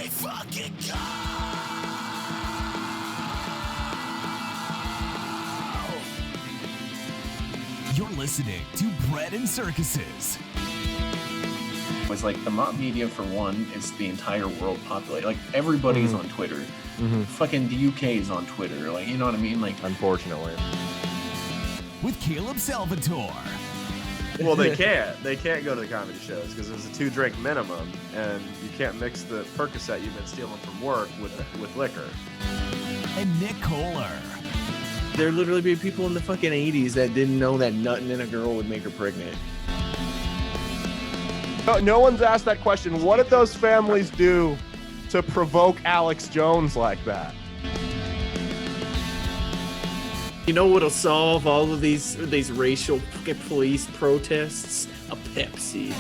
fucking go! You're listening to Bread and Circuses. Was like the mob media, for one, is the entire world populated. Like everybody's on Twitter. Fucking the UK is on Twitter. Like, you know what I mean? Like, unfortunately. With Caleb Salvatore. Well, they can't go to the comedy shows because there's a 2-drink minimum, and you can't mix the Percocet you've been stealing from work with liquor. And Nick Kohler. There literally be people in the fucking 80s that didn't know that nutting in a girl would make her pregnant. No one's asked that question. What did those families do to provoke Alex Jones like that? You know what'll solve all of these racial police protests? A Pepsi.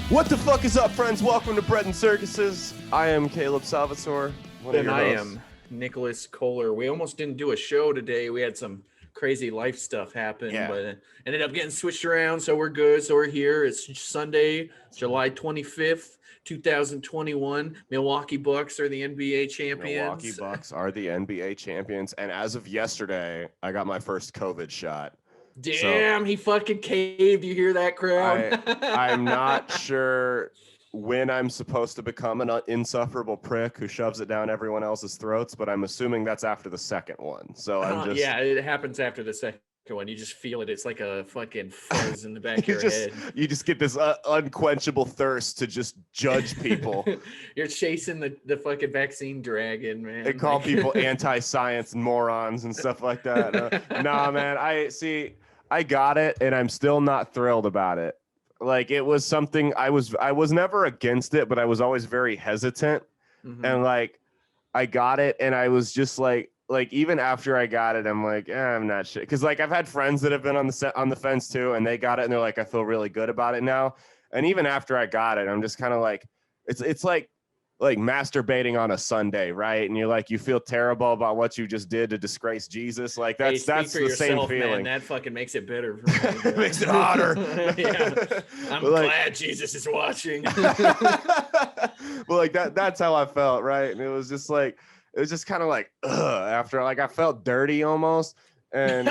What the fuck is up, friends? Welcome to Bread and Circuses. I am Caleb Salvatore. And I am Nicholas Kohler. We almost didn't do a show today. We had some crazy life stuff happen, but ended up getting switched around, so we're good. So we're here. It's Sunday, July 25th, 2021. Milwaukee Bucks are the NBA champions. Milwaukee Bucks are the NBA champions, and as of yesterday, I got my first COVID shot. Damn, he fucking caved. You hear that, crowd? I'm not sure when I'm supposed to become an insufferable prick who shoves it down everyone else's throats, but I'm assuming that's after the second one. So I'm just... Yeah, it happens after the second one. You just feel it. It's like a fucking fuzz in the back of your head. You just get this unquenchable thirst to just judge people. You're chasing the fucking vaccine dragon, man. They call people anti-science morons and stuff like that. Nah, man. I got it, and I'm still not thrilled about it. Like, it was something I was never against it, but I was always very hesitant. And like, I got it, and I was just like even after I got it, I'm like, I'm not sure, because like I've had friends that have been on the fence too, and they got it, and they're like, I feel really good about it now. And even after I got it, I'm just kind of like, it's like masturbating on a Sunday, right? And you're like, you feel terrible about what you just did to disgrace Jesus. Like that's the same feeling. Man. That fucking makes it better for me. It makes it hotter. Yeah. I'm glad Jesus is watching. Well, like that's how I felt, right? And it was just kind of like, after, like, I felt dirty almost. And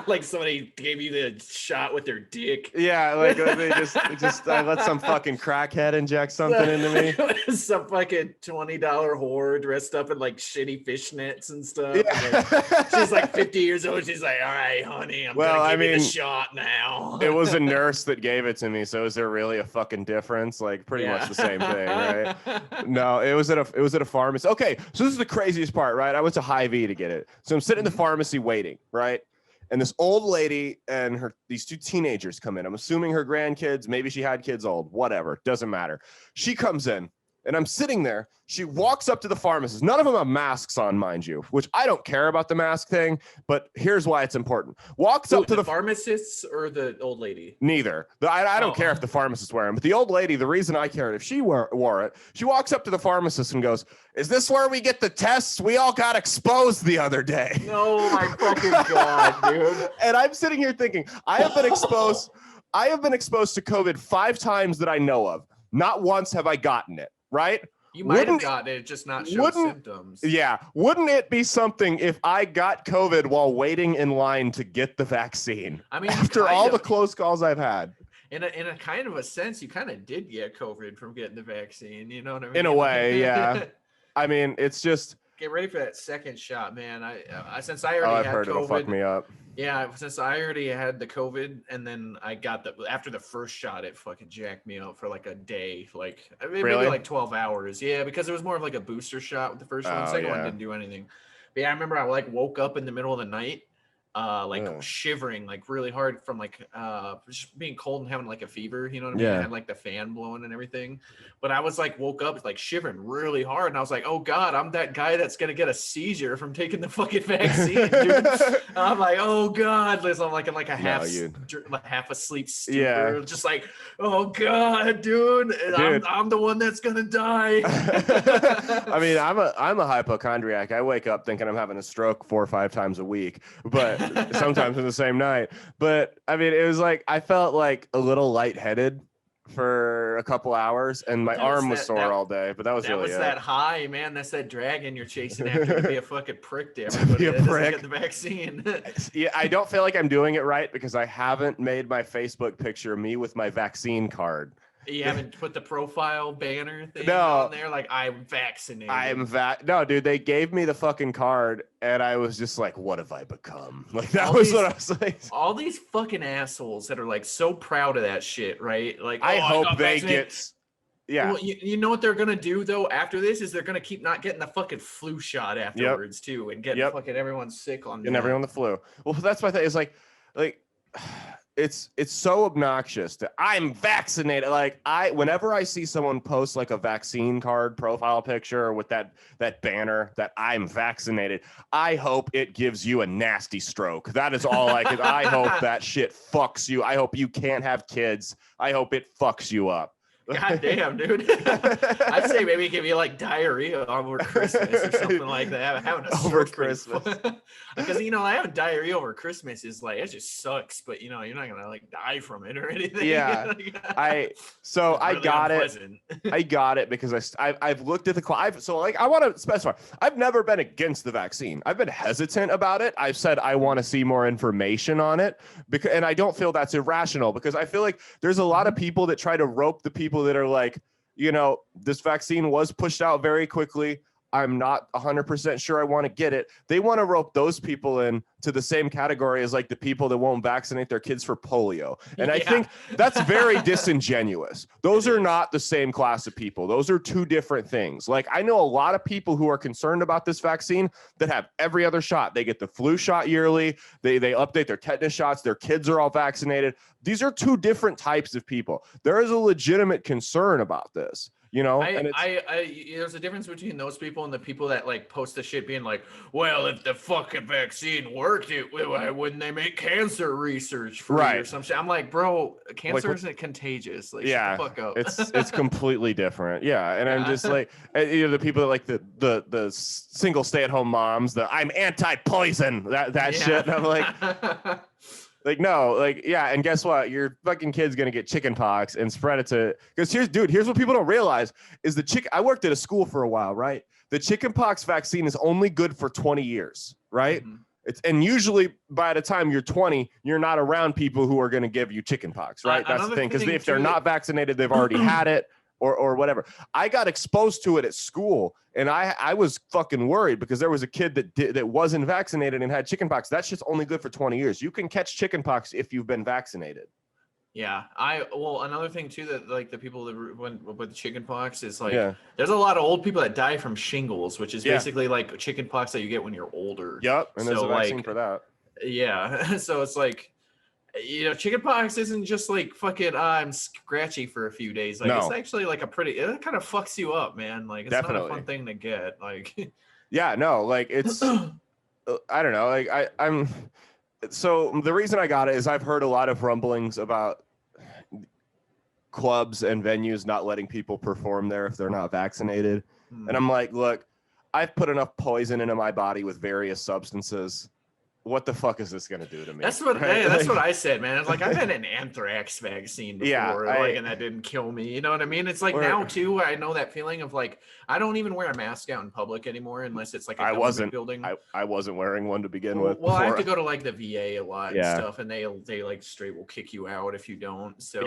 like somebody gave you the shot with their dick. Yeah, like they just I let some fucking crackhead inject something into me. Some fucking $20 whore dressed up in like shitty fishnets and stuff. Yeah. Like, she's like 50 years old. She's like, all right, honey, I'm gonna give you the shot now. It was a nurse that gave it to me, so is there really a fucking difference? Like, pretty much the same thing, right? No, it was at a pharmacy. Okay, so this is the craziest part, right? I went to Hy-Vee to get it, so I'm sitting in the pharmacy waiting. Right, and this old lady and these 2 teenagers come in. I'm assuming her grandkids, maybe she had kids old, whatever, doesn't matter. She comes in, and I'm sitting there. She walks up to the pharmacist. None of them have masks on, mind you, which I don't care about the mask thing, but here's why it's important. Walks up to the pharmacists or the old lady? Neither. I don't care if the pharmacist wear them, but the old lady, the reason I cared if she wore it, she walks up to the pharmacist and goes, "Is this where we get the tests? We all got exposed the other day." No, my fucking God, dude. And I'm sitting here thinking, I have been exposed to COVID 5 times that I know of. Not once have I gotten it, right? You might have gotten it, just not show symptoms. Yeah. Wouldn't it be something if I got COVID while waiting in line to get the vaccine? I mean, after all the close calls I've had. In a kind of a sense, you kind of did get COVID from getting the vaccine. You know what I mean? In a way, yeah. I mean, it's just... Get ready for that second shot, man. Since I already had heard COVID, it'll fuck me up. Yeah, since I already had the COVID, and then I got after the first shot, it fucking jacked me up for like a day, like maybe like 12 hours. Yeah, because it was more of like a booster shot with the first one. The second one didn't do anything. But yeah, I remember I like woke up in the middle of the night, shivering like really hard from like just being cold and having like a fever, you know what I mean? I had like the fan blowing and everything, but I was like woke up like shivering really hard, and I was like, oh God, I'm that guy that's gonna get a seizure from taking the fucking vaccine, dude. I'm like, oh God, I'm like in like a half asleep stupor, just like, oh God, dude. I'm the one that's gonna die. I mean, I'm a hypochondriac. I wake up thinking I'm having a stroke 4 or 5 times a week, but sometimes in the same night. But I mean, it was like I felt like a little lightheaded for a couple hours, and my arm was sore all day. But that was really that high, man. That's that dragon you're chasing after to be a fucking prick to everybody that doesn't get the vaccine. Yeah, I don't feel like I'm doing it right because I haven't made my Facebook picture me with my vaccine card. You haven't put the profile banner thing on there, like I'm vaccinated. No, dude, they gave me the fucking card, and I was just like, "What have I become?" Like that was what I was like. All these fucking assholes that are like so proud of that shit, right? Like, I hope they get. Yeah. Well, you know what they're gonna do though after this is they're gonna keep not getting the fucking flu shot afterwards too, and get fucking everyone sick on. And everyone the flu. Well, that's my thing. It's like. It's so obnoxious that I'm vaccinated. Like whenever I see someone post like a vaccine card profile picture with that banner that I'm vaccinated, I hope it gives you a nasty stroke. That is all I can. I hope that shit fucks you. I hope you can't have kids. I hope it fucks you up. God damn, dude. I'd say maybe give you like diarrhea over Christmas or something like that. Having a over Christmas. Because, having diarrhea over Christmas is like, it just sucks, but, you're not going to like die from it or anything. Yeah. I got it. I got it because I've looked at I want to specify. I've never been against the vaccine. I've been hesitant about it. I've said I want to see more information on it and I don't feel that's irrational because I feel like there's a lot of people that try to rope the people that are like, this vaccine was pushed out very quickly. I'm not 100% sure I want to get it. They want to rope those people in to the same category as like the people that won't vaccinate their kids for polio. And I think that's very disingenuous. Those are not the same class of people. Those are two different things. Like I know a lot of people who are concerned about this vaccine that have every other shot. They get the flu shot yearly. They update their tetanus shots. Their kids are all vaccinated. These are two different types of people. There is a legitimate concern about this. There's a difference between those people and the people that like post the shit being like, well, if the fucking vaccine worked, why wouldn't they make cancer research free or some shit? I'm like, bro, cancer isn't contagious. Like, shut the fuck up. it's completely different. Yeah, and I'm just like, the people that like the single stay-at-home moms, I'm anti-poison, that shit. And I'm like. Like, no, like, yeah. And guess what? Your fucking kid's going to get chicken pox and spread it to, because here's what people don't realize is I worked at a school for a while, right? The chicken pox vaccine is only good for 20 years, right? Mm-hmm. And usually by the time you're 20, you're not around people who are going to give you chicken pox, right? That's the thing. Because if they're not vaccinated, they've already had it. Or whatever. I got exposed to it at school, and I was fucking worried because there was a kid that wasn't vaccinated and had chickenpox. That shit's only good for 20 years. You can catch chickenpox if you've been vaccinated. Yeah, another thing too that like the people that went with chickenpox is like there's a lot of old people that die from shingles, which is basically like chickenpox that you get when you're older. Yep, and there's a vaccine for that. Yeah, so it's like. Chickenpox isn't just like fucking I'm scratchy for a few days. Like it's actually like it kind of fucks you up, man. Like it's not a fun thing to get. Like yeah, no, like it's I don't know. Like I'm so the reason I got it is I've heard a lot of rumblings about clubs and venues not letting people perform there if they're not vaccinated. And I'm like, look, I've put enough poison into my body with various substances. What the fuck is this gonna do to me? That's what I said, man. It's like I've had an anthrax vaccine before, and that didn't kill me. You know what I mean? It's like now too. I know that feeling of like I don't even wear a mask out in public anymore unless it's like a government building. I wasn't wearing one to begin with. Well, I have to go to like the VA a lot and stuff, and they like straight will kick you out if you don't. So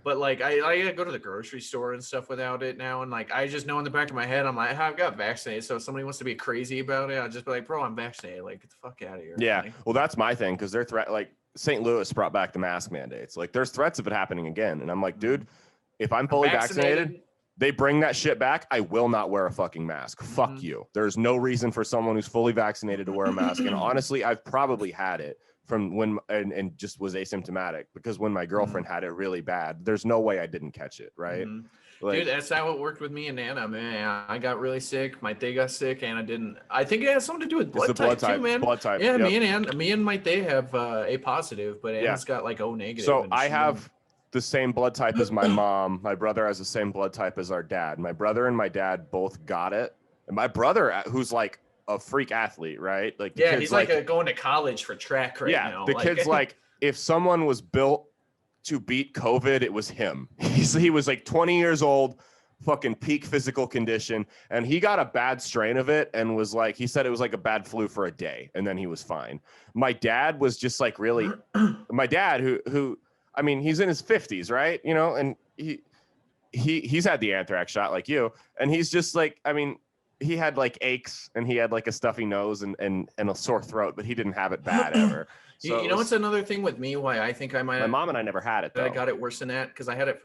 But like I go to the grocery store and stuff without it now, and like I just know in the back of my head I'm like I've got vaccinated. So if somebody wants to be crazy about it, I'll just be like, bro, I'm vaccinated. Like get the fuck out of here. Yeah, well that's my thing because they're like St. Louis brought back the mask mandates. Like there's threats of it happening again, and I'm like, dude, if I'm fully vaccinated, they bring that shit back. I will not wear a fucking mask. Fuck you. There's no reason for someone who's fully vaccinated to wear a mask. And honestly, I've probably had it from when and just was asymptomatic because when my girlfriend had it really bad, there's no way I didn't catch it, right? Like, dude, that's how it worked with me and Anna, man. I got really sick. My day got sick. Anna didn't. I think it has something to do with blood type too, man. Blood type. Yeah, me and my day have A positive, but Anna's got like O negative. So I have the same blood type as my mom. My brother has the same blood type as our dad. My brother and my dad both got it. And my brother, who's like a freak athlete, right? Like he's like going to college for track right now. Yeah, the kid's like, if someone was built to beat COVID, it was him. He was like 20 years old, fucking peak physical condition, and he got a bad strain of it and was like, he said it was like a bad flu for a day, and then he was fine. My dad was just like really, my dad who I mean, he's in his 50s, right? You know, and he's had the anthrax shot like you, and he's just like, I mean, he had like aches and he had like a stuffy nose and a sore throat, but he didn't have it bad ever. So you know what's another thing with me why I think I might. My mom and I never had it though. I got it worse than that because I had it.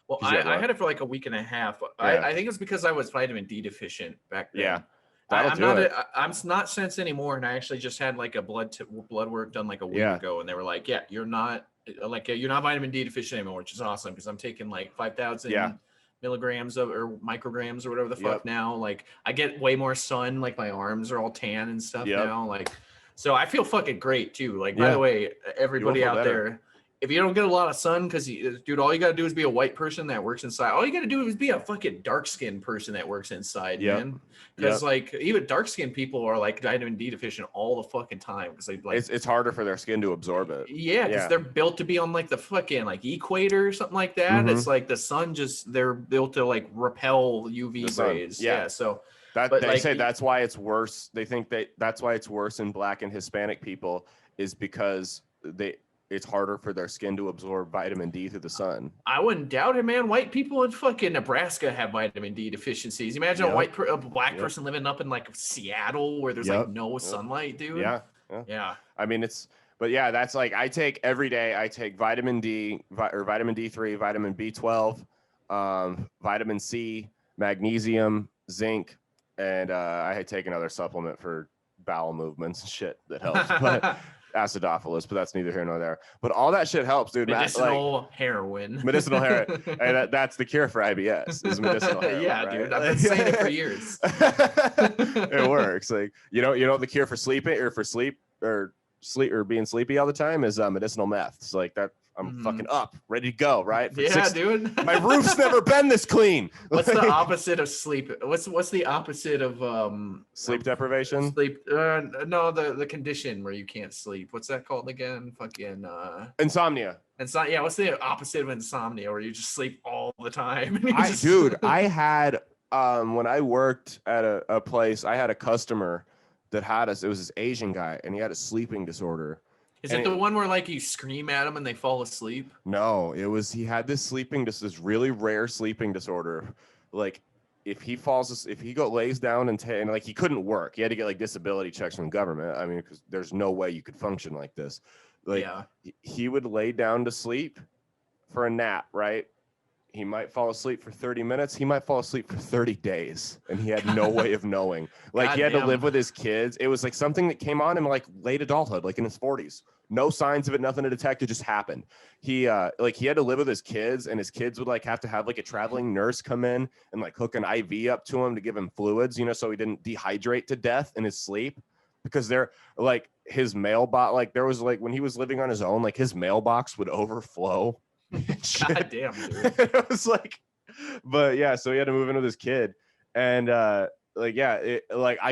Well, I had it for like a week and a half. Yeah. I think it's because I was vitamin D deficient back then. Yeah, I'm not since anymore, and I actually just had like a blood work done like a week ago, and they were like, "Yeah, you're not vitamin D deficient anymore," which is awesome because I'm taking like 5,000 milligrams or micrograms or whatever the fuck now. Like I get way more sun, like my arms are all tan and stuff now. Like, so I feel fucking great too. Like, by the way, everybody out there, if you don't get a lot of sun, because dude, all you gotta do is be a white person that works inside. All you gotta do is be a fucking dark skinned person that works inside, man. Because like even dark skinned people are like vitamin D deficient all the fucking time because they like it's harder for their skin to absorb it. Yeah, because they're built to be on like the fucking like equator or something like that. It's like the sun they're built to like repel UV rays. So they say that's why it's worse. They think that's why it's worse in Black and Hispanic people is because it's harder for their skin to absorb vitamin D through the sun. I wouldn't doubt it, man. White people in fucking Nebraska have vitamin D deficiencies. Imagine a black person living up in like Seattle where there's like no sunlight, dude. Yeah. I mean, that's like I take every day. I take vitamin D or vitamin D3, vitamin B12, vitamin C, magnesium, zinc, and I take another supplement for bowel movements and shit that helps. But acidophilus, but that's neither here nor there. But all that shit helps, dude. Medicinal heroin. Medicinal heroin. And that's the cure for IBS is medicinal heroin. Right? Dude. I've been saying it for years. It works. Like you know the cure for sleeping or being sleepy all the time is medicinal meth. It's like that. I'm fucking up, ready to go, right? Dude. My roof's never been this clean. What's the opposite of sleep? What's the opposite of sleep deprivation? Sleep. No, the condition where you can't sleep. What's that called again? Fucking insomnia. Yeah. What's the opposite of insomnia? Where you just sleep all the time? I had when I worked at a place, I had a customer that had us. It was this Asian guy, and he had a sleeping disorder. Is it the one where like you scream at them and they fall asleep? No, he had this this really rare sleeping disorder. Like if he lays down and like he couldn't work. He had to get like disability checks from the government. I mean, because there's no way you could function like this. Like he would lay down to sleep for a nap, right? He might fall asleep for 30 minutes. He might fall asleep for 30 days. And he had no way of knowing. Like he had to live with his kids. It was like something that came on him like late adulthood, like in his 40s. No signs of it, nothing to detect. It just happened. He had to live with his kids, and his kids would like have to have like a traveling nurse come in and like hook an IV up to him to give him fluids, so he didn't dehydrate to death in his sleep. Because they're like his mailbox, like there was like when he was living on his own, like his mailbox would overflow. God damn, dude. It was like, but yeah, so he had to move in with his kid, and I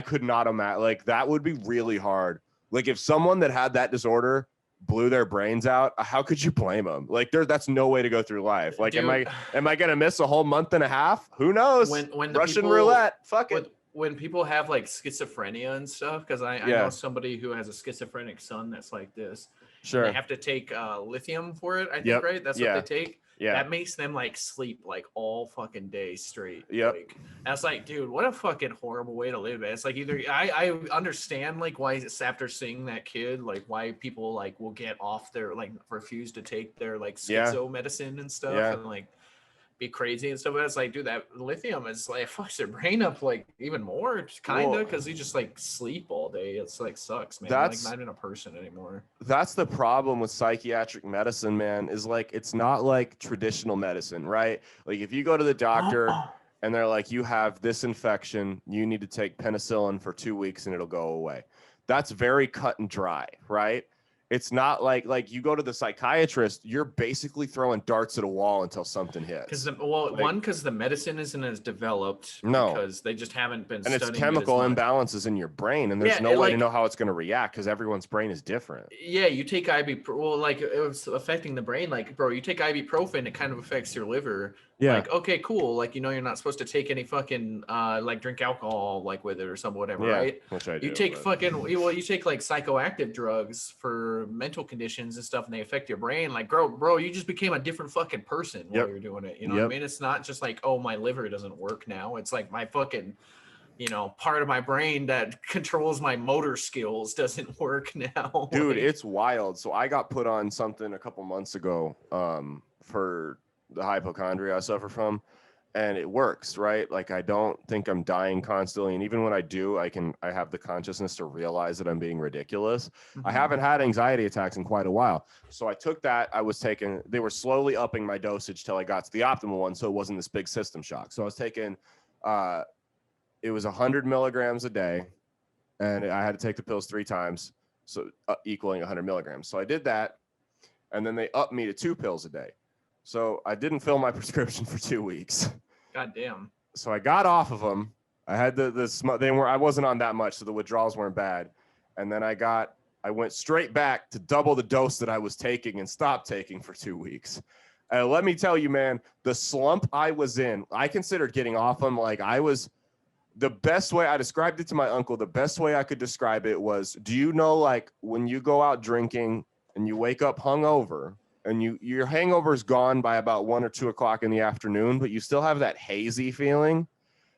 could not imagine. Like that would be really hard. Like if someone that had that disorder blew their brains out, how could you blame them? Like that's no way to go through life. Like, dude, am I gonna miss a whole month and a half? Who knows? When Russian roulette, fuck it. When people have like schizophrenia and stuff, because I know somebody who has a schizophrenic son that's like this. Sure. They have to take lithium for it, I think, right? That's what they take. Yeah. That makes them like sleep like all fucking day straight. Yep. Like, that's like, dude, what a fucking horrible way to live. It's like either I understand like why after seeing that kid, like why people like will get off their like refuse to take their like schizo medicine and stuff and like be crazy and stuff. But it's like, dude, that lithium is like fucks their brain up like even more, kind of, because you just like sleep all day. It's like sucks, man. That's like not even a person anymore. That's the problem with psychiatric medicine, man. Is like it's not like traditional medicine, right? Like if you go to the doctor and they're like, you have this infection, you need to take penicillin for 2 weeks and it'll go away. That's very cut and dry, right? It's not like you go to the psychiatrist, you're basically throwing darts at a wall until something hits. Because the medicine isn't as developed. No. Because they just haven't been and studying it's chemical it as much. imbalances in your brain, and there's no way to know how it's going to react because everyone's brain is different. Yeah, you take like it was affecting the brain. Like, bro, you take ibuprofen, it kind of affects your liver. Yeah. Like, okay, cool. Like, you're not supposed to take any fucking like drink alcohol like with it or something, whatever, right? Which I do. You take you take like psychoactive drugs for mental conditions and stuff, and they affect your brain. Like, bro, you just became a different fucking person while you're doing it. You know what I mean? It's not just like, oh, my liver doesn't work now. It's like my fucking part of my brain that controls my motor skills doesn't work now. Dude, it's wild. So I got put on something a couple months ago for the hypochondria I suffer from, and it works, right? Like, I don't think I'm dying constantly, and even when I do, I have the consciousness to realize that I'm being ridiculous. I haven't had anxiety attacks in quite a while. So I took that. They were slowly upping my dosage till I got to the optimal one, so it wasn't this big system shock. So I was taking it was 100 milligrams a day, and I had to take the pills 3 times, so equaling 100 milligrams. So I did that, and then they upped me to 2 pills a day. So I didn't fill my prescription for 2 weeks. God damn. So I got off of them. I had I wasn't on that much, so the withdrawals weren't bad. And then I went straight back to double the dose that I was taking and stopped taking for 2 weeks. Let me tell you, man, the slump I was in, I considered getting off them. Like, the best way I described it to my uncle, the best way I could describe it was, do you know, like, when you go out drinking and you wake up hungover and your hangover is gone by about 1 or 2 o'clock in the afternoon, but you still have that hazy feeling?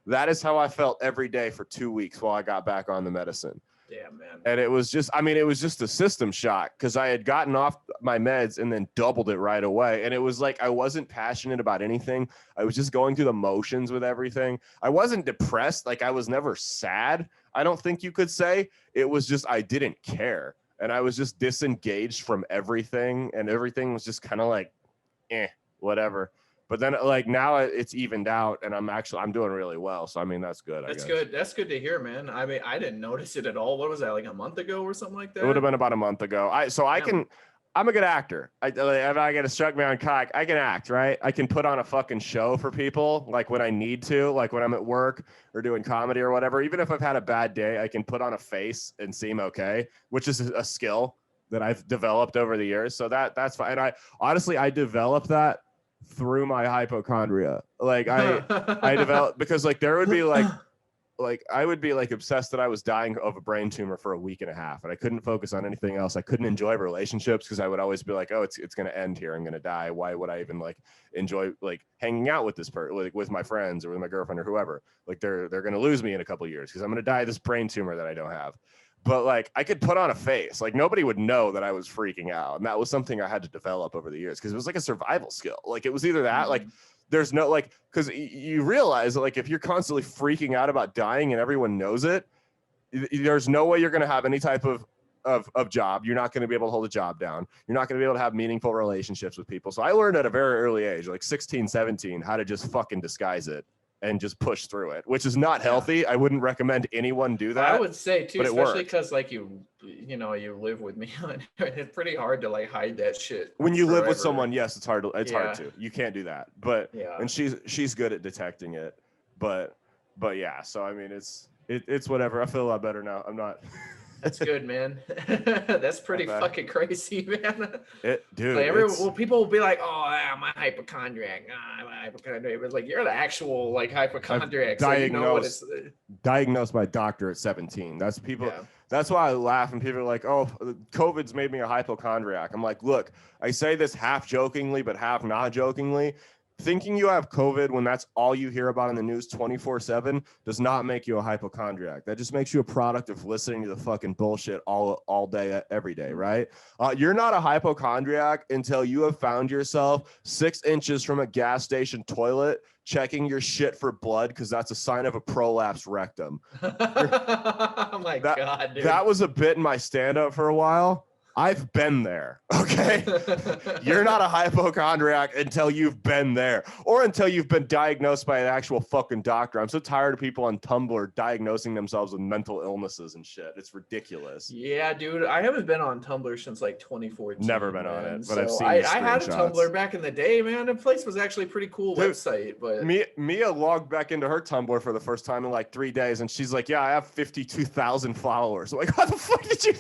That is how I felt every day for 2 weeks while I got back on the medicine. Yeah, man. And it was just a system shock because I had gotten off my meds and then doubled it right away. And it was like, I wasn't passionate about anything. I was just going through the motions with everything. I wasn't depressed. Like, I was never sad, I don't think you could say. It was just, I didn't care. And I was just disengaged from everything. And everything was just kind of like, whatever. But then, like, now it's evened out, and I'm doing really well. So, I mean, that's good. That's good. That's good to hear, man. I mean, I didn't notice it at all. What was that, like a month ago or something like that? It would have been about a month ago. I'm a good actor. If I get a struck me on cock, I can act, right? I can put on a fucking show for people, like when I need to, like when I'm at work or doing comedy or whatever. Even if I've had a bad day, I can put on a face and seem okay, which is a skill that I've developed over the years. So that's fine. And I developed that through my hypochondria. Like I developed, because like there would be like I would be like obsessed that I was dying of a brain tumor for a week and a half, and I couldn't focus on anything else. I couldn't enjoy relationships because I would always be like, oh, it's going to end here. I'm going to die. Why would I even like enjoy like hanging out with this person, like with my friends or with my girlfriend or whoever? Like they're going to lose me in a couple of years because I'm going to die of this brain tumor that I don't have. But like I could put on a face, like nobody would know that I was freaking out. And that was something I had to develop over the years because it was like a survival skill. Like it was either that, like there's no like, because you realize that like if you're constantly freaking out about dying and everyone knows it, there's no way you're going to have any type of job. You're not going to be able to hold a job down. You're not going to be able to have meaningful relationships with people. So I learned at a very early age, like 16, 17, how to just fucking disguise it and just push through it, which is not healthy. I wouldn't recommend anyone do that. I would say too, especially because like you live with me. It's pretty hard to like hide that shit. When you live with someone, yes, it's hard to. You can't do that. But and she's good at detecting it. But yeah, so I mean it's whatever. I feel a lot better now. I'm not. That's good, man. That's pretty fucking crazy, man. Dude, like people will be like, "Oh, I'm a hypochondriac. I'm a hypochondriac." But like, you're the actual like hypochondriac. Diagnosed by a doctor at 17. That's people. Yeah. That's why I laugh when people are like, "Oh, COVID's made me a hypochondriac." I'm like, look, I say this half jokingly, but half not jokingly. Thinking you have COVID when that's all you hear about in the news 24/7 does not make you a hypochondriac. That just makes you a product of listening to the fucking bullshit all day, every day, right? You're not a hypochondriac until you have found yourself 6 inches from a gas station toilet checking your shit for blood because that's a sign of a prolapsed rectum. Oh my God, dude. That was a bit in my stand-up for a while. I've been there, okay? You're not a hypochondriac until you've been there, or until you've been diagnosed by an actual fucking doctor. I'm so tired of people on Tumblr diagnosing themselves with mental illnesses and shit. It's ridiculous. Yeah, dude, I haven't been on Tumblr since like 2014. Never been on it, but so I've seen I the had a screenshots. Tumblr back in the day, man. The place was actually a pretty cool website. But Mia logged back into her Tumblr for the first time in like 3 days, and she's like, "Yeah, I have 52,000 followers." I'm like, how the fuck did you?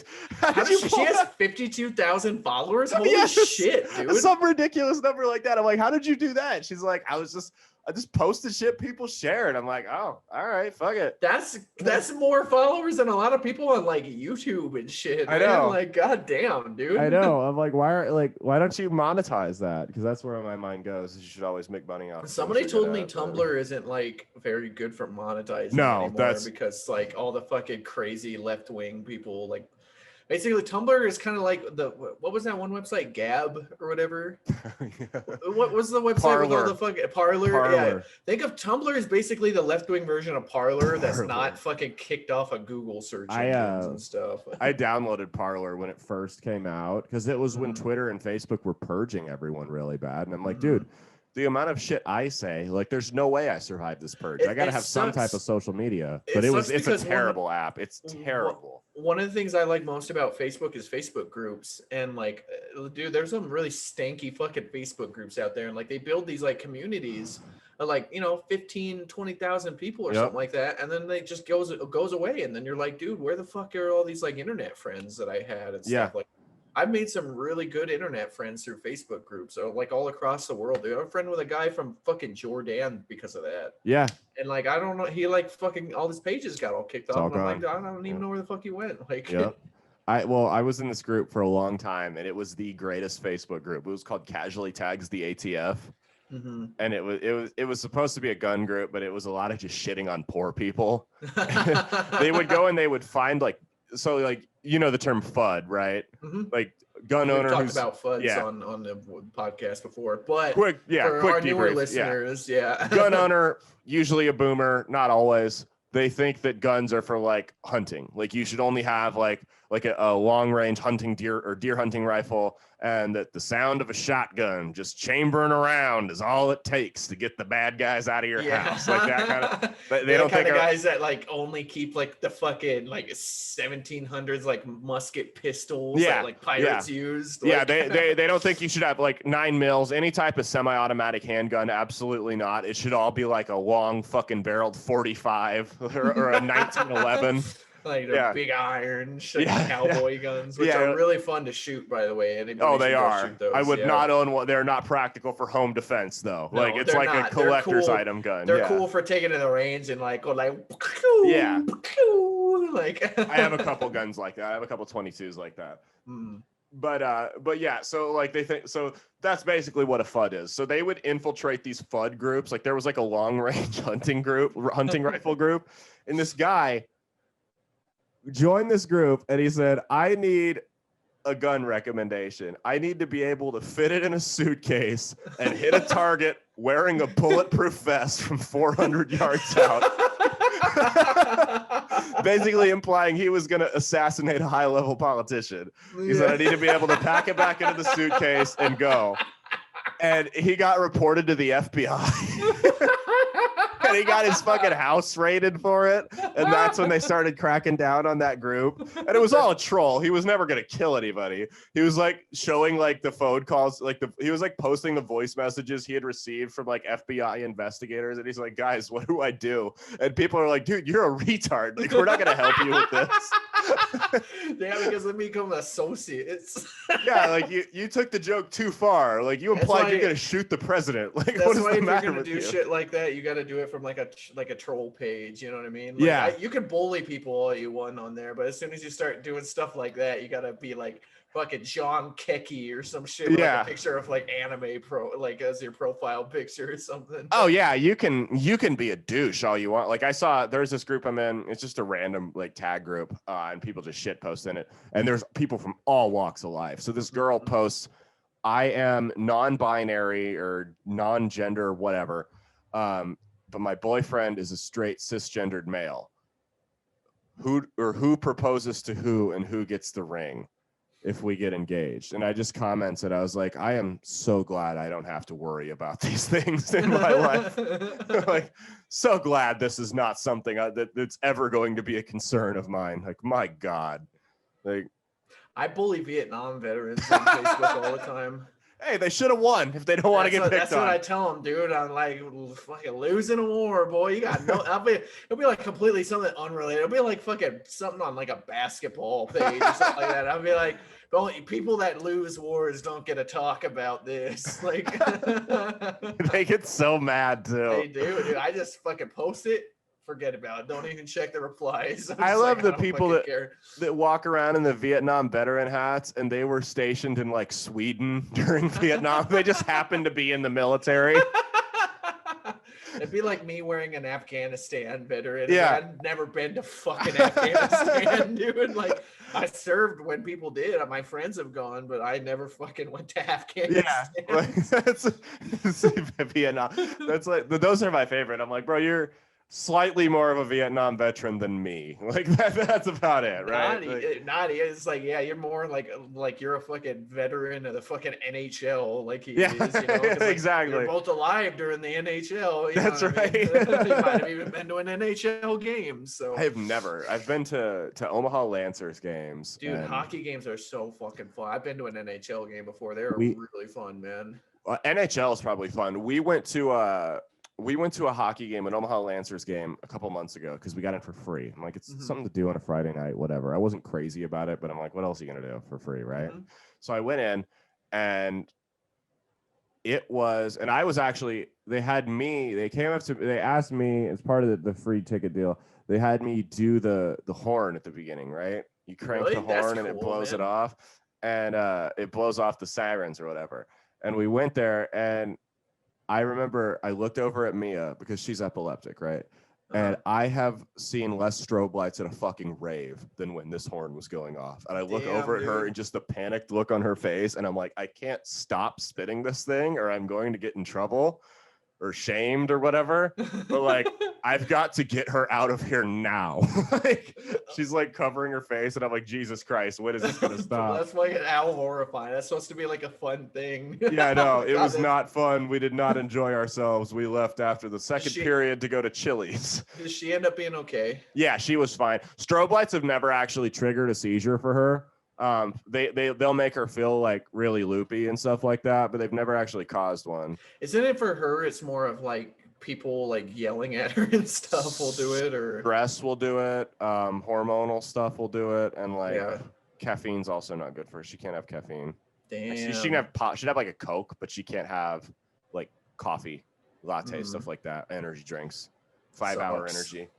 She has 52,000 followers. Holy shit, dude! Some ridiculous number like that. I'm like, how did you do that? She's like, I just posted shit people shared. I'm like, oh, all right, fuck it. That's more followers than a lot of people on like YouTube and shit. I man. know. Like, goddamn, dude. I know. I'm like, why don't you monetize that? Because that's where my mind goes. You should always make money off. Somebody told me Tumblr isn't like very good for monetizing anymore because like all the fucking crazy left wing people like. Basically, Tumblr is kind of like what was that one website, Gab or whatever? Yeah. What was the website with all the fucking Parler? Yeah, think of Tumblr as basically the left-wing version of Parler that's not fucking kicked off of Google search engines and stuff. I downloaded Parler when it first came out because it was when Twitter and Facebook were purging everyone really bad, and I'm like, dude. The amount of shit I say, like, there's no way I survived this purge. I gotta have some type of social media, but it's a terrible app. It's terrible. One of the things I like most about Facebook is Facebook groups, and like, dude, there's some really stanky fucking Facebook groups out there, and like they build these like communities of like 15, 20,000 people or something like that, and then they just goes away, and then you're like, dude, where the fuck are all these like internet friends that I had and stuff like. I've made some really good internet friends through Facebook groups, so like all across the world. Dude, I'm a friend with a guy from fucking Jordan because of that. Yeah. And like, I don't know, he like fucking all his pages got all kicked off. And I'm like, I don't even know where the fuck he went. Like, I was in this group for a long time, and it was the greatest Facebook group. It was called Casually Tags the ATF. And it was supposed to be a gun group, but it was a lot of just shitting on poor people. They would go and they would find like. So like the term FUD, right? Like gun owner. We've talked about FUDs on the podcast before, but for quick our newer debrief. listeners, Gun owner, usually a boomer, not always. They think that guns are for like hunting. Like you should only have like a long range hunting deer hunting rifle, and that the sound of a shotgun just chambering around is all it takes to get the bad guys out of your house. Like that kind of. They don't think guys that like only keep like the fucking like 1700s like musket pistols that like pirates used. Like. Yeah, they don't think you should have like 9 mils, any type of semi-automatic handgun. Absolutely not. It should all be like a long fucking barreled 45 or a 1911. Like the big iron cowboy guns, which are really fun to shoot, by the way. They are. I would not own one. They're not practical for home defense, though. No, like it's like a collector's item gun. They're cool for taking to the range and like go like like. I have a couple guns like that. I have a couple 22s like that. But yeah, so like they think so that's basically what a FUD is. So they would infiltrate these FUD groups. Like there was like a long range hunting rifle group, and this guy joined this group and he said, I need a gun recommendation. I need to be able to fit it in a suitcase and hit a target wearing a bulletproof vest from 400 yards out. Basically implying he was going to assassinate a high-level politician. He said, I need to be able to pack it back into the suitcase and go. And he got reported to the FBI. And he got his fucking house raided for it. And that's when they started cracking down on that group. And it was all a troll. He was never going to kill anybody. He was like showing like the phone calls, he was like posting the voice messages he had received from like FBI investigators. And he's like, guys, what do I do? And people are like, dude, you're a retard. Like, we're not going to help you with this. Yeah, because let me become associates. Yeah, like you took the joke too far. Like you implied you're going to shoot the president. Like, what is the matter with you? If you're going to do shit like that, you got to do it from like a troll page, you know what I mean? Like, you can bully people all you want on there, but as soon as you start doing stuff like that, you gotta be like fucking John Keki or some shit with like a picture of like anime like as your profile picture or something. Oh yeah, you can be a douche all you want. Like I saw there's this group I'm in, it's just a random like tag group, and people just shit post in it, and there's people from all walks of life. So this girl posts, I am non-binary or non-gender, whatever. But my boyfriend is a straight cisgendered male. Who proposes to who and who gets the ring? if we get engaged. And I just commented, I was like, I am so glad I don't have to worry about these things in my life. Like, so glad this is not something that's ever going to be a concern of mine. Like, my God. Like, I bully Vietnam veterans on Facebook all the time. Hey, they should have won if they don't want to get picked on. That's what I tell them, dude. I'm like, fucking losing a war, boy. You got no. It'll be like completely something unrelated. It'll be like fucking something on like a basketball page or something like that. I'll be like, the only people that lose wars don't get to talk about this. Like, they get so mad too. They do, dude. I just fucking post it. Forget about it. Don't even check the replies. I love the people that walk around in the Vietnam veteran hats, and they were stationed in like Sweden during Vietnam. They just happened to be in the military. It'd be like me wearing an Afghanistan veteran. Yeah. I'd never been to fucking Afghanistan, dude. Like, I served when people did. My friends have gone, but I never fucking went to Afghanistan. Yeah, like, that's Vietnam. That's like, those are my favorite. I'm like, bro, you're slightly more of a Vietnam veteran than me. Like that's about it, right? It's like, yeah, you're more like you're a fucking veteran of the fucking NHL, like he is, you know? Like, exactly. You're both alive during the NHL. That's right. You might have even been to an NHL game. So I've been to Omaha Lancers games. Dude, hockey games are so fucking fun. I've been to an NHL game before. They're really fun, man. NHL is probably fun. We went to a hockey game, an Omaha Lancers game, a couple months ago because we got in for free. I'm like, it's something to do on a Friday night, whatever. I wasn't crazy about it, but I'm like, what else are you going to do for free, right? So I went in, and I was actually, they asked me as part of the free ticket deal, they had me do the horn at the beginning, right? You crank the horn and it blows it off, and it blows off the sirens or whatever. And we went there, and I remember I looked over at Mia because she's epileptic, right? And I have seen less strobe lights at a fucking rave than when this horn was going off. And I look over at her and just the panicked look on her face. And I'm like, I can't stop spitting this thing or I'm going to get in trouble or shamed or whatever. But like, I've got to get her out of here now. Like, she's like covering her face. And I'm like, Jesus Christ, when is this going to stop? That's like how horrifying. That's supposed to be like a fun thing. Yeah, I know. It was not fun. We did not enjoy ourselves. We left after the second period to go to Chili's. Did she end up being okay? Yeah, she was fine. Strobe lights have never actually triggered a seizure for her. They'll make her feel like really loopy and stuff like that, but they've never actually caused one. Isn't it for her? It's more of like people like yelling at her and stuff will do it, or stress will do it. Hormonal stuff will do it, and like caffeine's also not good for her. She can't have caffeine. Damn. She can have she'd have like a Coke, but she can't have like coffee, latte, stuff like that. Energy drinks, 5-hour energy,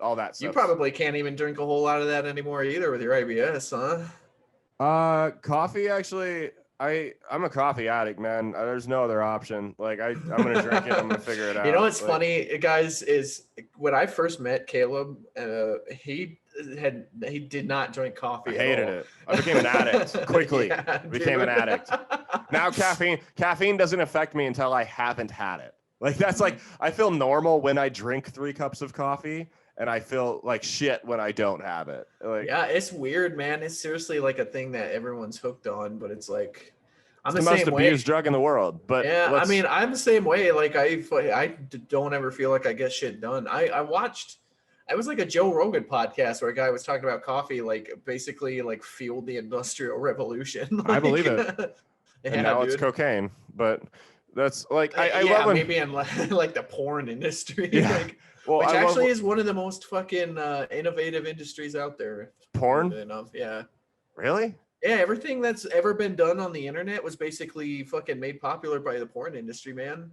all that stuff. You probably can't even drink a whole lot of that anymore either with your IBS, huh? Coffee, actually, I'm a coffee addict, man. There's no other option. Like I'm gonna drink it. I'm gonna figure it out. You know what's funny, guys, is when I first met Caleb, he did not drink coffee. I hated it. I became an addict quickly. Became an addict. Now caffeine doesn't affect me until I haven't had it. Like that's like I feel normal when I drink 3 cups of coffee. And I feel like shit when I don't have it. Like, yeah, it's weird, man. It's seriously like a thing that everyone's hooked on, but it's like I'm it's the most abused drug in the world. But yeah, I mean, I'm the same way. Like I don't ever feel like I get shit done. I was like a Joe Rogan podcast where a guy was talking about coffee, like basically like fueled the Industrial Revolution. Like, I believe it. Yeah, and now dude. it's cocaine, but that's like I love when, maybe in like the porn industry. Yeah. Like, well, which actually is one of the most fucking innovative industries out there. Porn? Enough. Yeah. Really? Yeah, everything that's ever been done on the internet was basically fucking made popular by the porn industry, man.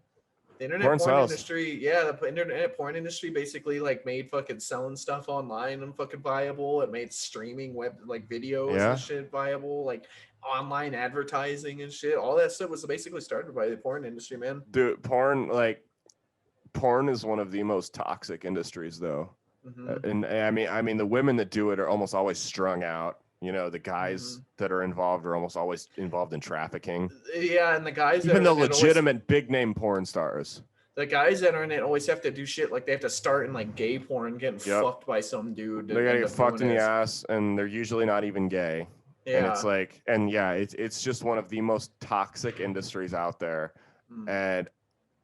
The internet porn industry, yeah, the internet porn industry basically like made fucking selling stuff online and fucking viable. It made streaming web like videos and shit viable, like online advertising and shit. All that stuff was basically started by the porn industry, man. Dude, porn is one of the most toxic industries, though. And I mean, the women that do it are almost always strung out. You know, the guys that are involved are almost always involved in trafficking. Yeah, and the guys even the legitimate big name porn stars. The guys that are in it always have to do shit like they have to start in like gay porn, getting fucked by some dude. They gotta get fucked in the ass, and they're usually not even gay. And it's like, and yeah, it's just one of the most toxic industries out there. And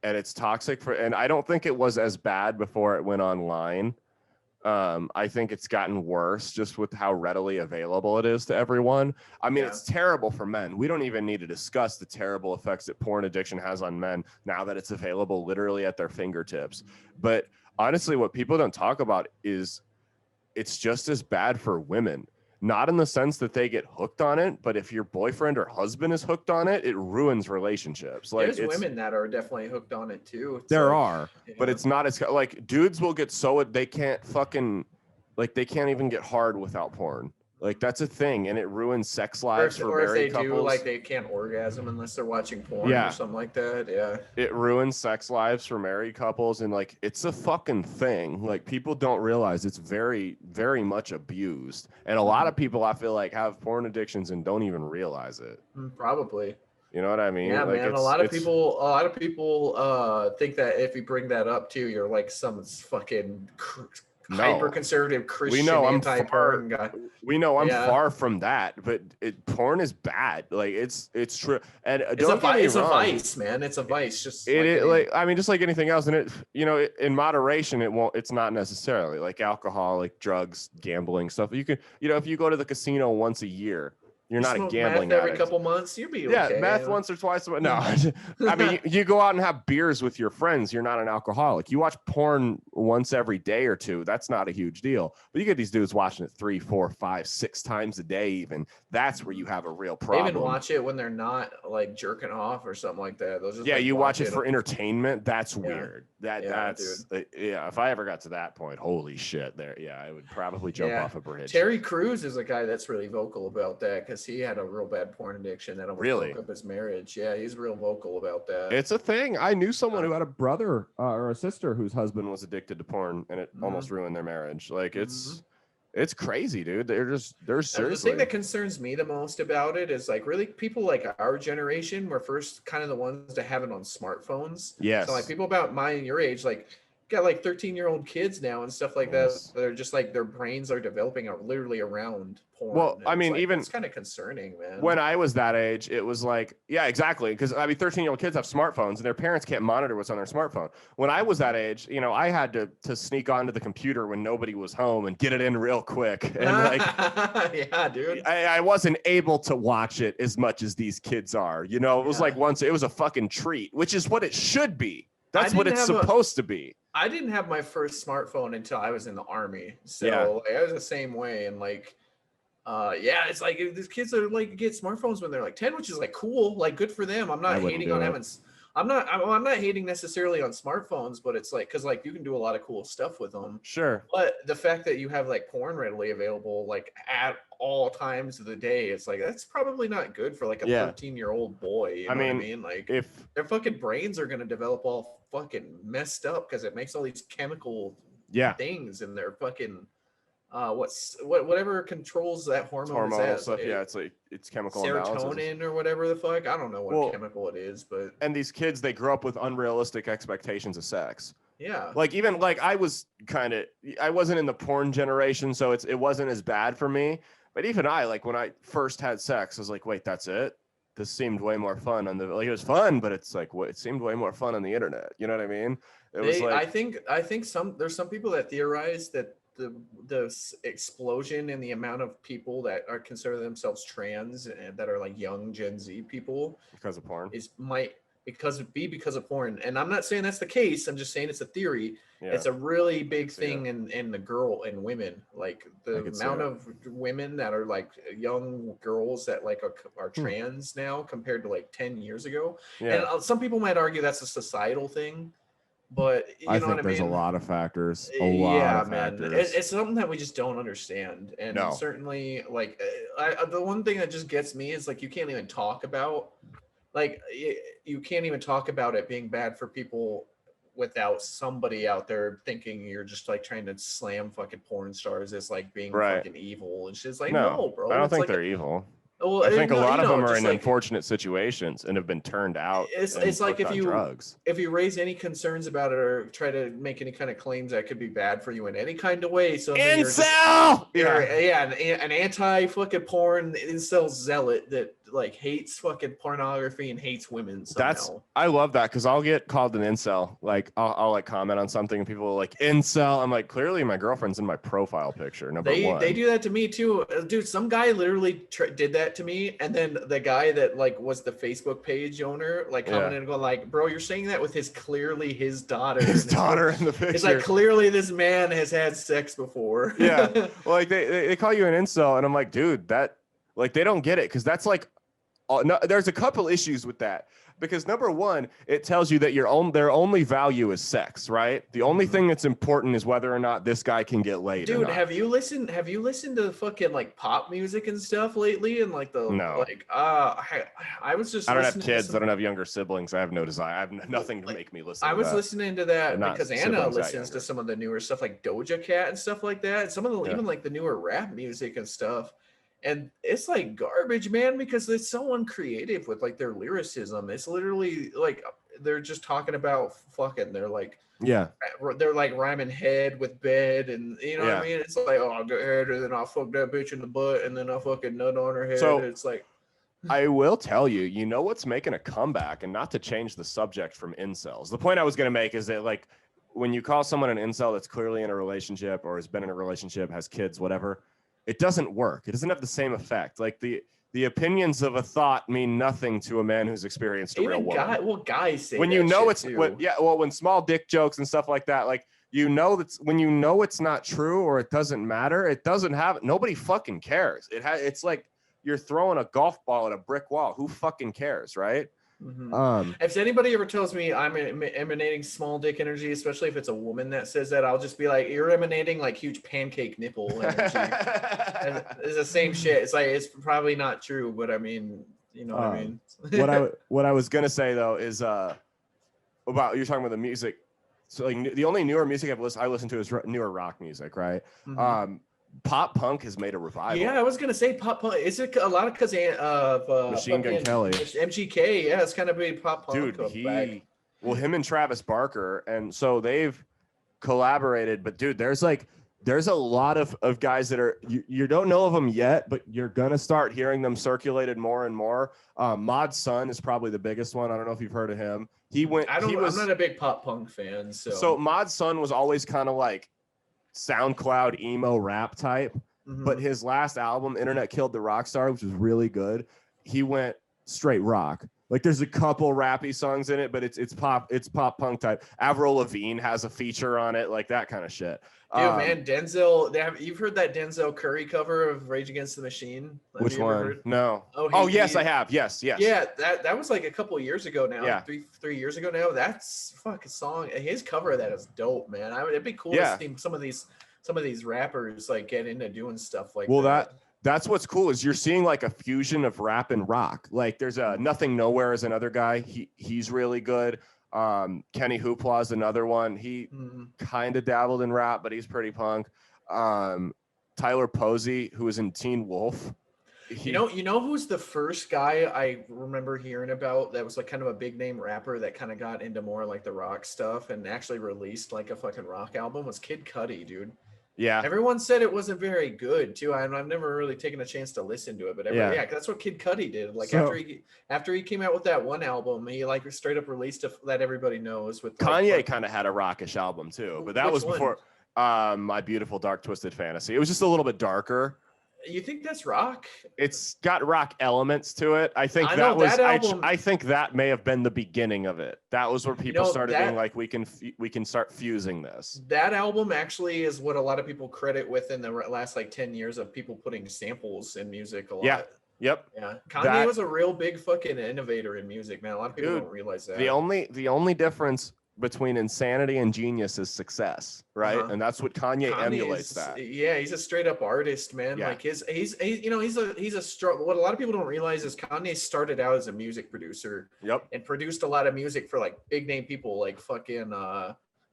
it's toxic and I don't think it was as bad before it went online. I think it's gotten worse just with how readily available it is to everyone. I mean, it's terrible for men. We don't even need to discuss the terrible effects that porn addiction has on men now that it's available literally at their fingertips. But honestly, what people don't talk about is it's just as bad for women. Not in the sense that they get hooked on it, but if your boyfriend or husband is hooked on it, it ruins relationships. Like, there's women that are definitely hooked on it too. But it's not as like dudes will get so they can't fucking they can't even get hard without porn. Like that's a thing, and it ruins sex lives for married couples. Or if they do, they can't orgasm unless they're watching porn or something like that. Yeah. It ruins sex lives for married couples, and it's a fucking thing. Like people don't realize it's very, very much abused, and a lot of people I feel like have porn addictions and don't even realize it. Probably. You know what I mean? Yeah, man. A lot of people think that if you bring that up too, you're like some fucking hyper conservative Christian anti-porn guy. We know I'm far from that, but porn is bad. Like it's true, and it's a vice, man. It's a vice. Just I mean, just like anything else, and in moderation, it's not necessarily like alcohol, like drugs, gambling stuff. You can, if you go to the casino once a year. You're not a gambling meth every couple months. You'd be okay. Yeah, meth once or twice. No, I mean, you go out and have beers with your friends. You're not an alcoholic. You watch porn once every day or two. That's not a huge deal. But you get these dudes watching it 3, 4, 5, 6 times a day. Even that's where you have a real problem. They even watch it when they're not like jerking off or something like that. Those just, you watch it for entertainment. That's weird. That's if I ever got to that point, holy shit! I would probably jump off a bridge. Terry Crews is a guy that's really vocal about that because he had a real bad porn addiction that almost broke up his marriage. Yeah, he's real vocal about that. It's a thing. I knew someone who had a brother or a sister whose husband was addicted to porn, and it almost ruined their marriage. Like it's crazy, dude. They're seriously. The thing that concerns me the most about it is like really people like our generation were first kind of the ones to have it on smartphones. Yes. So like people about my and your age, like got like 13-year-old kids now and stuff like that. They're just like their brains are developing literally around porn. Well, I mean, even it's kind of concerning, man. When I was that age, it was like, yeah, exactly. Because I mean, 13-year-old kids have smartphones and their parents can't monitor what's on their smartphone. When I was that age, I had to sneak onto the computer when nobody was home and get it in real quick. And like, yeah, dude, I wasn't able to watch it as much as these kids are. It was like once it was a fucking treat, which is what it should be. That's what it's supposed to be. I didn't have my first smartphone until I was in the Army. So I was the same way. And like, it's like these kids are like get smartphones when they're like 10, which is like cool, like good for them. I'm not hating on having. I'm not hating necessarily on smartphones, but it's like because like you can do a lot of cool stuff with them. Sure. But the fact that you have like porn readily available like at all times of the day, it's like that's probably not good for like a 13-year-old boy. You know what I mean? Like if their fucking brains are gonna develop all fucking messed up because it makes all these chemical things in their fucking whatever controls that hormone stuff. It's chemical serotonin imbalances. Or whatever the fuck. I don't know what chemical it is, but and these kids, they grow up with unrealistic expectations of sex. Yeah. Like even like I wasn't in the porn generation, so it wasn't as bad for me. But even like when I first had sex, I was like, wait, that's it? This seemed way more fun on it was fun, but it's like it seemed way more fun on the internet. You know what I mean? I think there's some people that theorize that the explosion in the amount of people that are consider themselves trans and that are like young Gen Z people because of porn because of porn. And I'm not saying that's the case. I'm just saying it's a theory. It's a really big thing in the girl and women, like the amount of women that are like young girls that like are trans now compared to like 10 years ago. And some people might argue that's a societal thing. But I think there's a lot of factors. It's something that we just don't understand, and certainly, like, the one thing that just gets me is like you can't even talk about, it being bad for people without somebody out there thinking you're just like trying to slam fucking porn stars as like being fucking evil and shit's like no, bro. I don't think they're evil. Well, I think a lot of them are in like, unfortunate situations and have been turned out. It's like if drugs. If you raise any concerns about it or try to make any kind of claims that could be bad for you in any kind of way, so incel, an anti fucking porn incel zealot that like hates fucking pornography and hates women somehow. I love that because I'll get called an incel. Like I'll like comment on something and people are like incel. I'm like, clearly my girlfriend's in my profile picture. Number one. They do that to me too, dude. Some guy literally did that to me, and then the guy that like was the Facebook page owner like commented and going like, bro, you're saying that with clearly his daughter. His daughter in the picture. It's like clearly this man has had sex before. Yeah, well, like they call you an incel, and I'm like, dude, that like they don't get it because that's like. No, there's a couple issues with that because number one, it tells you that their only value is sex, right? The only thing that's important is whether or not this guy can get laid. Dude, have you listened to fucking like pop music and stuff lately? And like I was just. I don't have kids. I don't have younger siblings. I have no desire. I have nothing to make me listen. I was listening to that They're because Anna listens to some of the newer stuff like Doja Cat and stuff like that. And some of the even like the newer rap music and stuff. And it's like garbage, man, because it's so uncreative with like their lyricism. It's literally like they're just talking about fucking. They're like rhyming head with bed, and you know what I mean. It's like, oh, I'll get head, and then I'll fuck that bitch in the butt, and then I'll fucking nut on her head. So it's like, I will tell you, you know what's making a comeback, and not to change the subject from incels. The point I was going to make is that like when you call someone an incel that's clearly in a relationship or has been in a relationship, has kids, whatever. It doesn't work. It doesn't have the same effect. Like the opinions of a thought mean nothing to a man who's experienced a real woman. Guys say when you know it's when small dick jokes and stuff like that, like when you know it's not true or it doesn't matter, it doesn't have nobody fucking cares. It's like you're throwing a golf ball at a brick wall. Who fucking cares, right? Mm-hmm. If anybody ever tells me I'm emanating small dick energy, especially if it's a woman that says that, I'll just be like, you're emanating like huge pancake nipple energy. It's the same shit. It's like, it's probably not true, but I mean, you know what I mean? what I was gonna say though is about you're talking about the music. So like the only newer music I listen to is newer rock music, right? Mm-hmm. Pop punk has made a revival. Yeah, I was gonna say pop punk. Is it a lot because of Machine Gun Kelly, MGK? Yeah, it's kind of big pop punk. Dude, him and Travis Barker, and so they've collaborated. But dude, there's a lot of guys that are you don't know of them yet, but you're gonna start hearing them circulated more and more. Mod Sun is probably the biggest one. I don't know if you've heard of him. I'm not a big pop punk fan. So Mod Sun was always kind of like SoundCloud emo rap type, but his last album, Internet Killed the Rockstar, which was really good, he went straight rock. Like there's a couple rappy songs in it, but it's pop punk type. Avril Lavigne has a feature on it, like that kind of shit. Dude, man, Denzel, you've heard that Denzel Curry cover of Rage Against the Machine? Which one? No. Oh, yes, I have. Yes. Yeah, that was like a couple of years ago now. Yeah. 3 years ago now. That's fucking song. His cover of that is dope, man. It'd be cool to see some of these rappers like get into doing stuff like that. That's what's cool is you're seeing like a fusion of rap and rock. Like there's a Nothing Nowhere is another guy. He's really good. Kenny Hoopla is another one. He kind of dabbled in rap, but he's pretty punk. Tyler Posey, who was in Teen Wolf. You know who's the first guy I remember hearing about that was like kind of a big name rapper that kind of got into more like the rock stuff and actually released like a fucking rock album was Kid Cudi, dude. Yeah. Everyone said it wasn't very good too. I've never really taken a chance to listen to it, but that's what Kid Cudi did. Like after he came out with that one album, he like straight up released Let Everybody Knows with Kanye kind of had a rockish album too, but that was before My Beautiful Dark Twisted Fantasy. It was just a little bit darker. You think that's rock? It's got rock elements to it. I think I think that may have been the beginning of it. That was where people started being like, we can start fusing this. That album actually is what a lot of people credit within the last like 10 years of people putting samples in music a lot. Yeah. Yep. Yeah. Kanye was a real big fucking innovator in music, man. A lot of people don't realize that. The only difference between insanity and genius is success, right? And that's what Kanye emulates that. Yeah, he's a straight up artist, man. Yeah. Like he's what a lot of people don't realize is Kanye started out as a music producer. Yep. And produced a lot of music for like big name people like fucking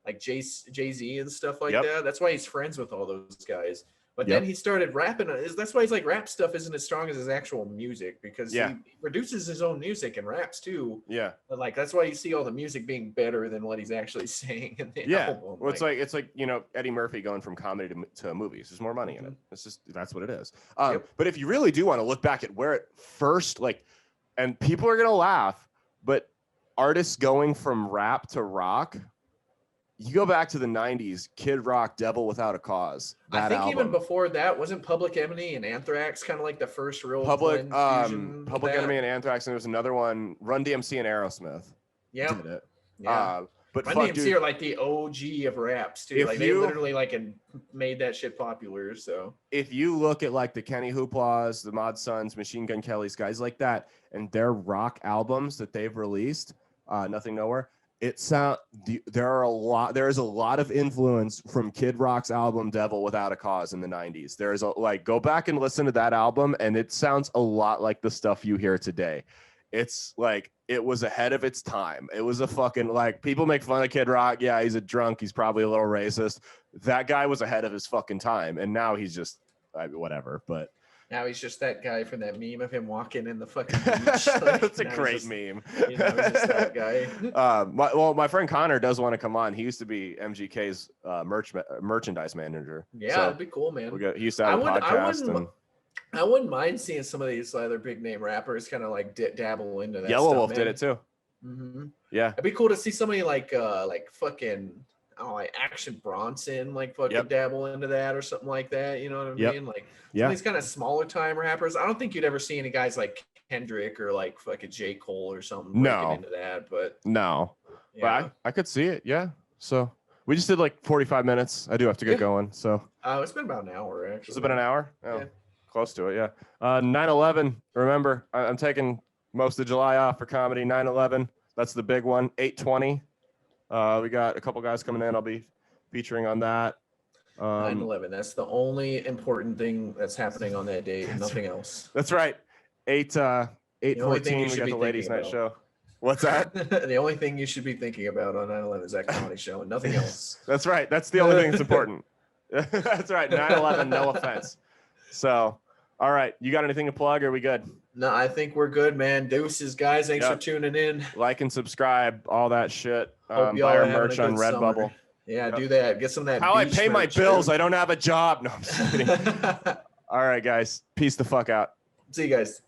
like Jay-Z and stuff like that. That's why he's friends with all those guys. But then he started rapping. That's why he's like, rap stuff isn't as strong as his actual music, because he produces his own music and raps too. Yeah. But like, that's why you see all the music being better than what he's actually saying in the album. Well, it's like, you know, Eddie Murphy going from comedy to movies. There's more money in it. It's just, that's what it is. But if you really do want to look back at where it first, like, and people are going to laugh, but artists going from rap to rock, you go back to the 90s, Kid Rock, Devil Without a Cause. I think even before that, wasn't Public Enemy and Anthrax kind of like the first real Public Enemy and Anthrax, and there was another one, Run DMC and Aerosmith. Yeah. Did it. Yeah. But Run DMC are like the OG of raps too. Like they literally like made that shit popular. So if you look at like the Kenny Hooplas, the Mod Sons, Machine Gun Kellys, guys like that, and their rock albums that they've released, Nothing Nowhere, there is a lot of influence from Kid Rock's album Devil Without a Cause in the 90s. There is go back and listen to that album, and it sounds a lot like the stuff you hear today. It's like, it was ahead of its time. It was a fucking, like, people make fun of Kid Rock. Yeah, he's a drunk. He's probably a little racist. That guy was ahead of his fucking time. And now he's just whatever. But now he's just that guy from that meme of him walking in the fucking beach. Like, that's a great meme. You know, he's just that guy. My friend Connor does want to come on. He used to be MGK's merchandise manager. Yeah, so that'd be cool, man. He used to have a podcast. I wouldn't mind seeing some of these other big name rappers kind of like dabble into that. Yellow stuff, Wolf man. did it too. Mm-hmm. Yeah, it'd be cool to see somebody like fucking, I don't know, like Action Bronson, like fucking dabble into that or something like that. You know what I mean? Like some of these kind of smaller time rappers. I don't think you'd ever see any guys like Kendrick or like fucking J. Cole or something breaking into that. But but I could see it. Yeah. So we just did like 45 minutes. I do have to get going. So it's been about an hour actually. Has it been an hour? Oh. Yeah. Close to it, yeah. 9/11. Remember, I'm taking most of July off for comedy. 9/11. That's the big one. 8/20. We got a couple guys coming in. I'll be featuring on that. 9/11. That's the only important thing that's happening on that date, and nothing else. That's right. 8/14. We got the ladies' night show. What's that? The only thing you should be thinking about on 9/11 is that comedy show, and nothing else. That's right. That's the only thing that's important. That's right. 9/11. No offense. So. All right. You got anything to plug? Or are we good? No, I think we're good, man. Deuces, guys. Thanks for tuning in. Like and subscribe, all that shit. Hope buy our merch on Redbubble. Yeah, do that. Get some of that. How I pay my bills. I don't have a job. No, I'm just kidding. All right, guys. Peace the fuck out. See you guys.